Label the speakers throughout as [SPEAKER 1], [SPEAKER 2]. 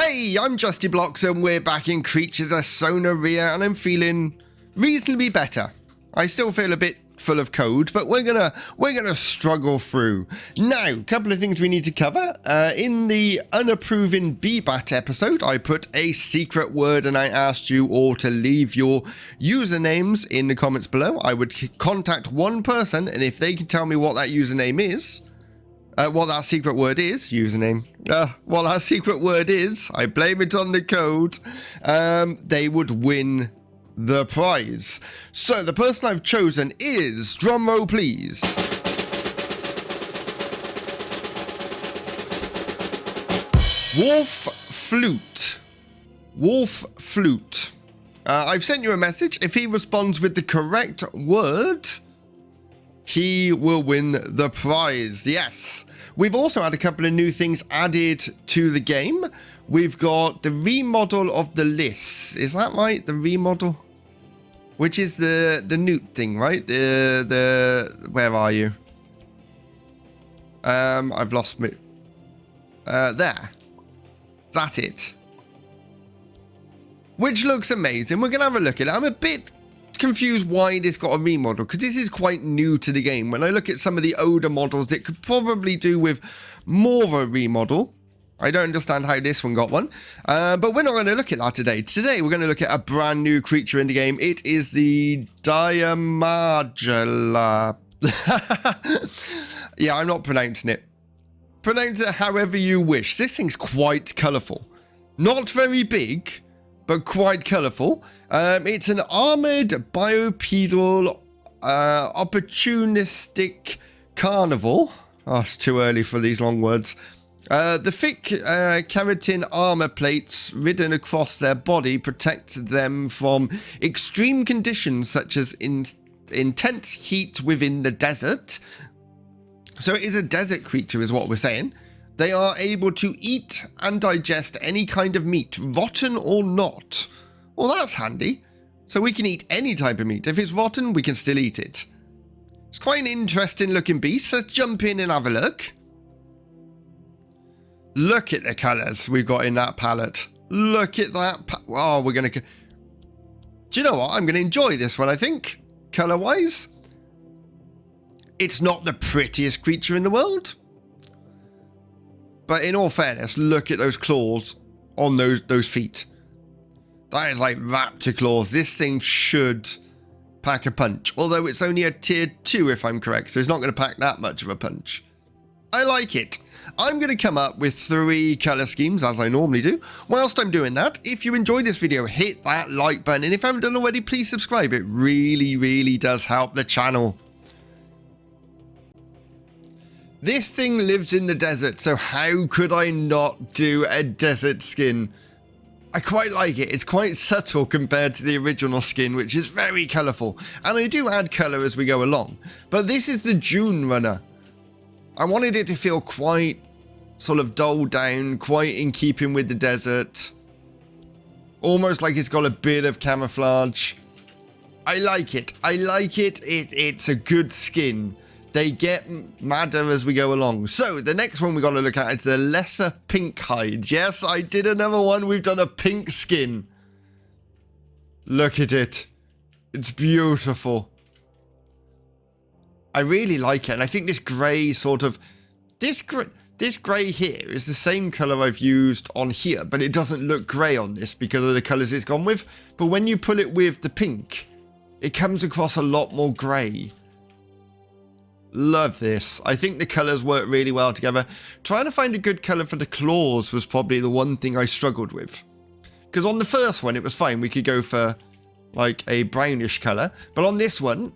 [SPEAKER 1] Hey, I'm Justyblox and we're back in Creatures of Sonaria and I'm feeling reasonably better. I still feel a bit full of code, but we're gonna struggle through. Now, a couple of things we need to cover. In the unapproving BBAT episode, I put a secret word and I asked you all to leave your usernames in the comments below. I would contact one person, and if they can tell me what that username is, what that secret word is, what that secret word is, I blame it on the code, they would win the prize. So the person I've chosen is, drumroll please, Wolf Flute. Wolf Flute. I've sent you a message. If he responds with the correct word, he will win the prize. Yes. We've also had a couple of new things added to the game. We've got the remodel of the lists. Is that right? The remodel? Which is the newt thing, right? Where are you? I've lost me. There. That's it. Which looks amazing. We're going to have a look at it. I'm a bit confused why this got a remodel, because this is quite new to the game. When I look at some of the older models, it could probably do with more of a remodel. I don't understand how this one got one, but we're not going to look at that today. Today we're going to look at a brand new creature in the game. It is the Dieamarjla. Yeah, I'm not pronouncing it. Pronounce it however you wish. This thing's quite colourful. Not very big, but quite colourful. It's an armoured bipedal opportunistic carnival. Oh, it's too early for these long words. The thick keratin armour plates ridden across their body protect them from extreme conditions such as intense heat within the desert. So it is a desert creature is what we're saying. They are able to eat and digest any kind of meat, rotten or not. Well, that's handy. So we can eat any type of meat. If it's rotten, we can still eat it. It's quite an interesting looking beast. Let's jump in and have a look. Look at the colours we've got in that palette. Look at that. Oh, we're going to... Do you know what? I'm going to enjoy this one, I think. Colour-wise. It's not the prettiest creature in the world. But in all fairness, look at those claws on those feet. That is like raptor claws. This thing should pack a punch. Although it's only a tier 2 if I'm correct. So it's not going to pack that much of a punch. I like it. I'm going to come up with 3 colour schemes as I normally do. Whilst I'm doing that, if you enjoyed this video, hit that like button. And if you haven't done already, please subscribe. It really, really does help the channel. This thing lives in the desert, so how could I not do a desert skin? I quite like it. It's quite subtle compared to the original skin, which is very colourful. And I do add colour as we go along. But this is the June runner. I wanted it to feel quite sort of dulled down, quite in keeping with the desert. Almost like it's got a bit of camouflage. I like it. I like it. It's a good skin. They get madder as we go along. So the next one we got to look at is the lesser pink hide. Yes, I did another one. We've done a pink skin. Look at it. It's beautiful. I really like it. And I think this grey sort of... This grey here is the same colour I've used on here, but it doesn't look grey on this because of the colours it's gone with. But when you pull it with the pink, it comes across a lot more grey. Love this. I think the colours work really well together. Trying to find a good colour for the claws was probably the one thing I struggled with. Because on the first one, it was fine. We could go for like a brownish colour. But on this one,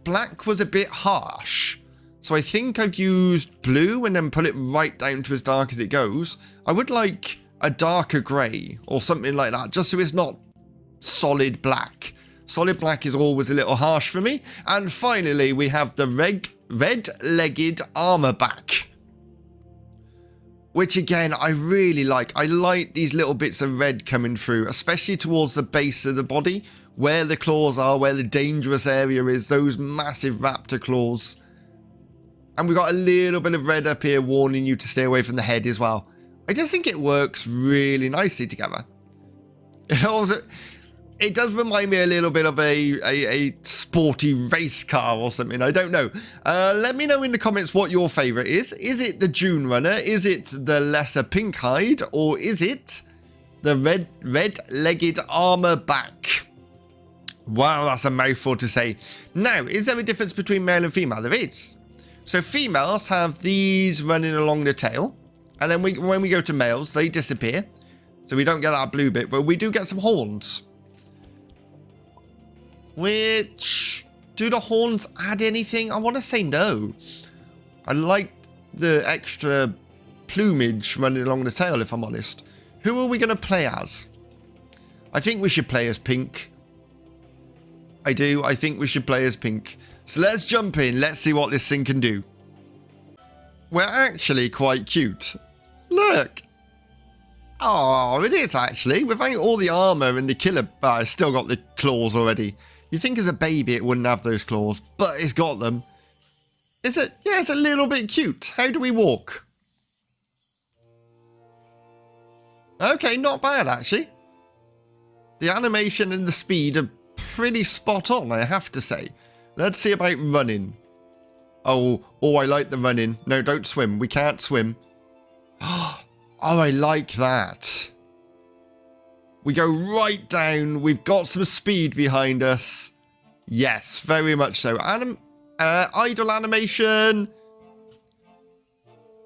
[SPEAKER 1] black was a bit harsh. So I think I've used blue and then put it right down to as dark as it goes. I would like a darker grey or something like that, just so it's not solid black. Solid black is always a little harsh for me. And finally, we have the red-legged armorback. Which again, I really like. I like these little bits of red coming through, especially towards the base of the body, where the claws are, where the dangerous area is, those massive raptor claws. And we've got a little bit of red up here warning you to stay away from the head as well. I just think it works really nicely together. It does remind me a little bit of a sporty race car or something. I don't know. Let me know in the comments what your favourite is. Is it the June Runner? Is it the lesser pink hide? Or is it the red-legged armour back? Wow, that's a mouthful to say. Now, is there a difference between male and female? There is. So females have these running along the tail. And then when we go to males, they disappear. So we don't get that blue bit, but we do get some horns. Which, do the horns add anything? I want to say no. I like the extra plumage running along the tail, if I'm honest. Who are we going to play as? I think we should play as pink. I do. I think we should play as pink. So let's jump in. Let's see what this thing can do. We're actually quite cute. Look. Oh, it is actually. Without all the armor and the killer, it's still got the claws already. You think as a baby it wouldn't have those claws, but it's got them. Is it? Yeah, it's a little bit cute. How do we walk? Okay, not bad actually. The animation and the speed are pretty spot on, I have to say. Let's see about running. Oh, I like the running. No, don't swim. We can't swim. Oh, I like that. We go right down. We've got some speed behind us. Yes, very much so. Idle animation.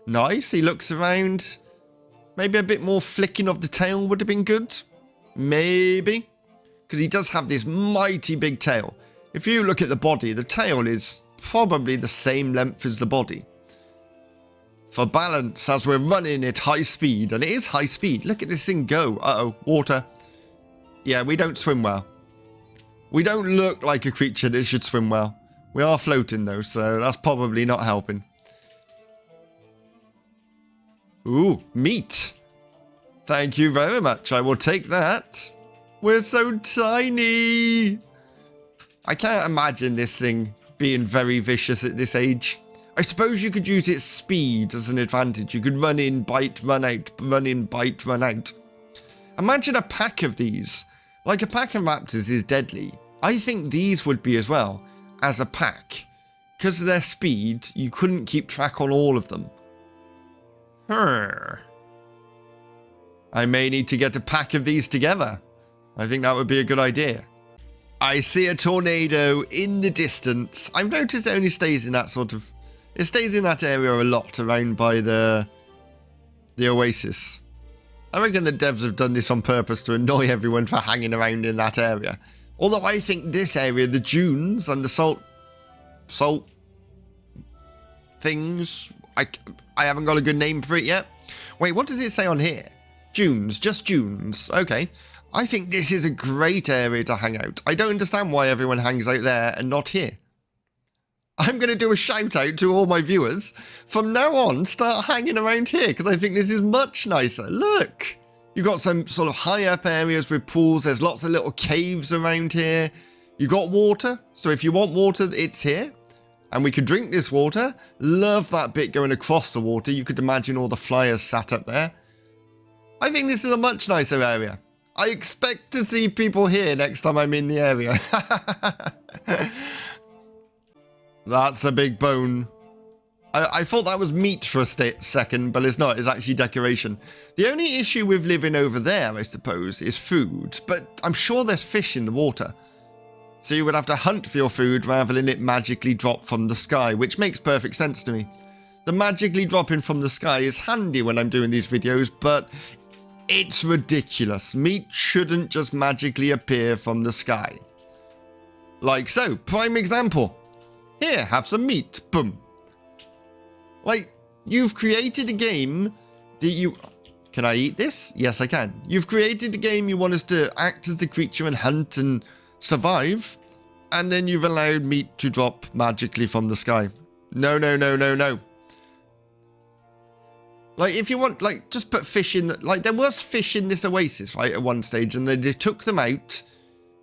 [SPEAKER 1] Nice. He looks around. Maybe a bit more flicking of the tail would have been good. Maybe. Because he does have this mighty big tail. If you look at the body, the tail is probably the same length as the body. For balance, as we're running at high speed, and it is high speed. Look at this thing go. Uh-oh, water. Yeah, we don't swim well. We don't look like a creature that should swim well. We are floating though, so that's probably not helping. Ooh, meat. Thank you very much. I will take that. We're so tiny. I can't imagine this thing being very vicious at this age. I suppose you could use its speed as an advantage. You could run in, bite, run out, run in, bite, run out. Imagine a pack of these. Like a pack of raptors is deadly. I think these would be as well as a pack. Because of their speed, you couldn't keep track on all of them. I may need to get a pack of these together. I think that would be a good idea. I see a tornado in the distance. I've noticed it only stays in that sort of... It stays in that area a lot around by the oasis. I reckon the devs have done this on purpose to annoy everyone for hanging around in that area. Although I think this area, the dunes and the salt things, I haven't got a good name for it yet. Wait, what does it say on here? Dunes, just dunes. Okay. I think this is a great area to hang out. I don't understand why everyone hangs out there and not here. I'm going to do a shout out to all my viewers. From now on, start hanging around here because I think this is much nicer. Look, you've got some sort of high up areas with pools. There's lots of little caves around here. You've got water. So if you want water, it's here. And we could drink this water. Love that bit going across the water. You could imagine all the flyers sat up there. I think this is a much nicer area. I expect to see people here next time I'm in the area. That's a big bone. I thought that was meat for a second, but it's not. It's actually decoration. The only issue with living over there, I suppose, is food. But I'm sure there's fish in the water. So you would have to hunt for your food rather than it magically drop from the sky, which makes perfect sense to me. The magically dropping from the sky is handy when I'm doing these videos, but it's ridiculous. Meat shouldn't just magically appear from the sky. Like so, prime example. Here, have some meat. Boom. Like, you've created a game that you... Can I eat this? Yes, I can. You've created a game you want us to act as the creature and hunt and survive, and then you've allowed meat to drop magically from the sky. No, no, no, no, no. Like, if you want, like, just put fish in... Like, there was fish in this oasis, right, at one stage, and they took them out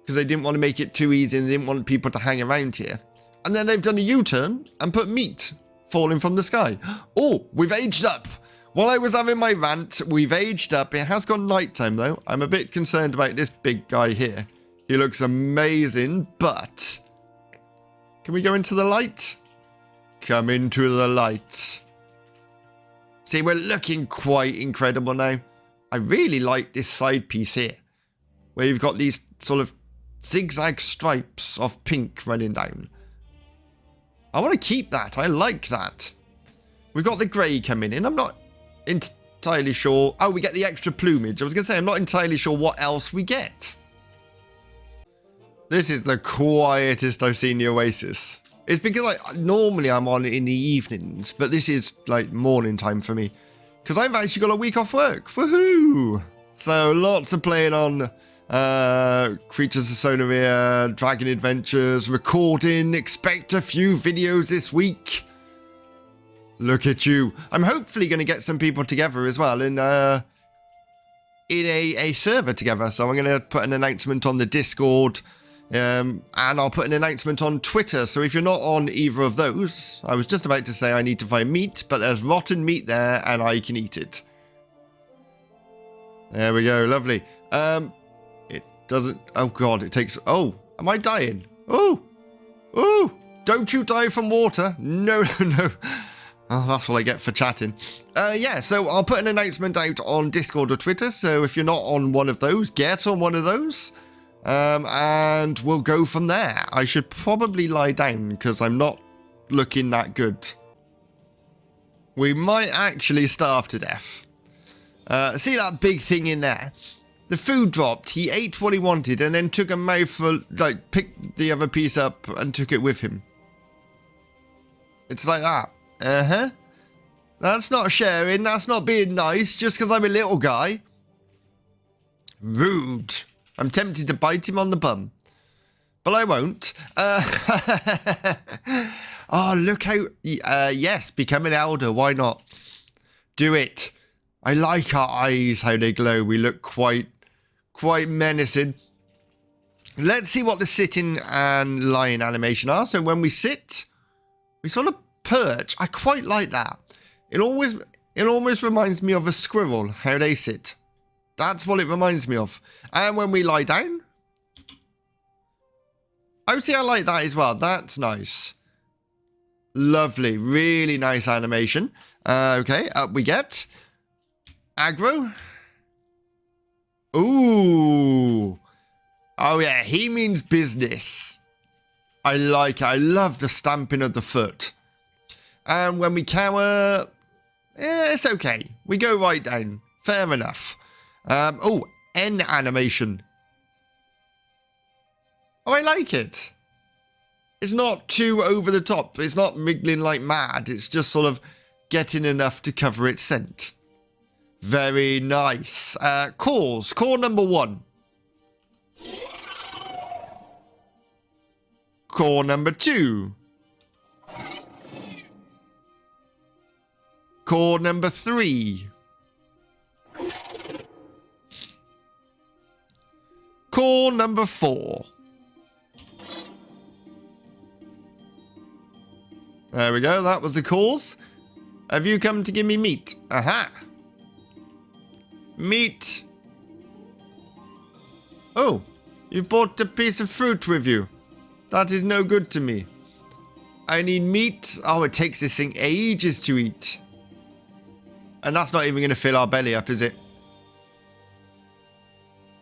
[SPEAKER 1] because they didn't want to make it too easy and they didn't want people to hang around here. And then they've done a U-turn and put meat falling from the sky. Oh, we've aged up. While I was having my rant, we've aged up. It has gone nighttime, though. I'm a bit concerned about this big guy here. He looks amazing, but... Can we go into the light? Come into the light. See, we're looking quite incredible now. I really like this side piece here, where you've got these sort of zigzag stripes of pink running down. I want to keep that. I like that. We've got the grey coming in. I'm not entirely sure. Oh, we get the extra plumage. I was going to say, I'm not entirely sure what else we get. This is the quietest I've seen the Oasis. It's because like normally I'm on in the evenings, but this is like morning time for me. Because I've actually got a week off work. Woohoo! So lots of playing on Creatures of Sonaria, Dragon Adventures, recording. Expect a few videos this week. Look at you. I'm hopefully going to get some people together as well in a server together. So I'm going to put an announcement on the Discord. And I'll put an announcement on Twitter. So if you're not on either of those, I was just about to say I need to find meat, but there's rotten meat there and I can eat it. There we go. Lovely. It doesn't... Oh, God. It takes... Oh, am I dying? Oh. Oh. Don't you die from water. No, no. Oh, that's what I get for chatting. Yeah, so I'll put an announcement out on Discord or Twitter. So if you're not on one of those, get on one of those. And we'll go from there. I should probably lie down because I'm not looking that good. We might actually starve to death. See that big thing in there? The food dropped. He ate what he wanted and then took a mouthful, like picked the other piece up and took it with him. It's like that. Uh-huh. That's not sharing. That's not being nice just because I'm a little guy. Rude. I'm tempted to bite him on the bum, but I won't. Oh, look how... yes, become an elder. Why not? Do it. I like our eyes, how they glow. We look quite menacing. Let's see what the sitting and lying animation are. So when we sit, we sort of perch. I quite like that. It almost reminds me of a squirrel, how they sit. That's what it reminds me of. And when we lie down... Oh, see, I like that as well. That's nice. Lovely. Really nice animation. Okay, up we get. Aggro. Ooh. Oh, yeah, he means business. I like it. I love the stamping of the foot. And when we cower... it's okay. We go right down. Fair enough. Oh, N animation. Oh, I like it. It's not too over the top. It's not wriggling like mad. It's just sort of getting enough to cover its scent. Very nice. Calls. Call number 1. Call number 2. Call number 3. Call number 4. There we go. That was the calls. Have you come to give me meat? Aha. Meat. Oh, you've brought a piece of fruit with you. That is no good to me. I need meat. Oh, it takes this thing ages to eat. And that's not even going to fill our belly up, is it?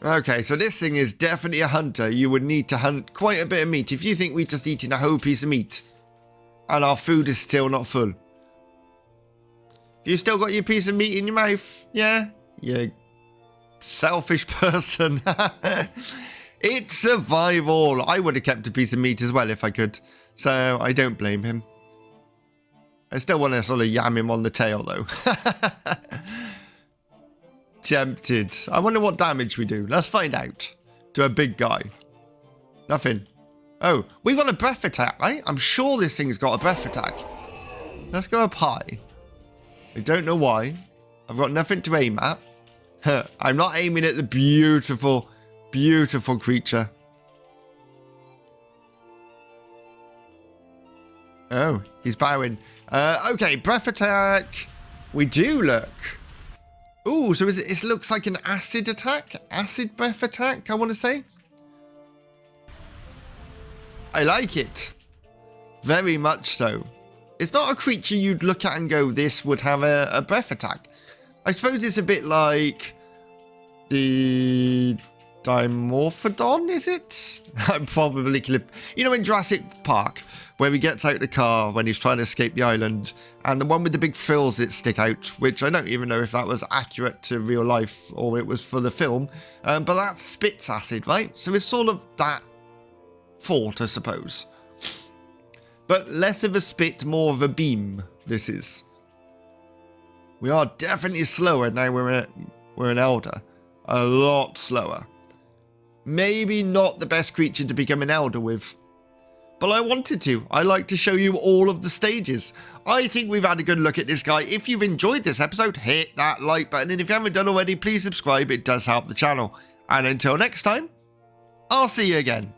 [SPEAKER 1] Okay, so this thing is definitely a hunter. You would need to hunt quite a bit of meat. If you think we've just eaten a whole piece of meat and our food is still not full. You still got your piece of meat in your mouth? Yeah? You selfish person. It's survival. I would have kept a piece of meat as well if I could. So I don't blame him. I still want to sort of yam him on the tail though. Tempted. I wonder what damage we do. Let's find out. To a big guy. Nothing. Oh, we got a breath attack, right? I'm sure this thing's got a breath attack. Let's go up high. I don't know why. I've got nothing to aim at. I'm not aiming at the beautiful, beautiful creature. Oh, he's bowing. Okay, breath attack. We do, look. Ooh, so it looks like an acid attack? Acid breath attack, I want to say. I like it. Very much so. It's not a creature you'd look at and go, this would have a breath attack. I suppose it's a bit like the Dimorphodon, is it? I'm probably... You know in Jurassic Park, where he gets out the car when he's trying to escape the island, and the one with the big frills that stick out, which I don't even know if that was accurate to real life or it was for the film, but that spits acid, right? So it's sort of that thought, I suppose. But less of a spit, more of a beam, this is. We are definitely slower now we're an elder. A lot slower. Maybe not the best creature to become an elder with. But I wanted to. I like to show you all of the stages. I think we've had a good look at this guy. If you've enjoyed this episode, hit that like button. And if you haven't done already, please subscribe. It does help the channel. And until next time, I'll see you again.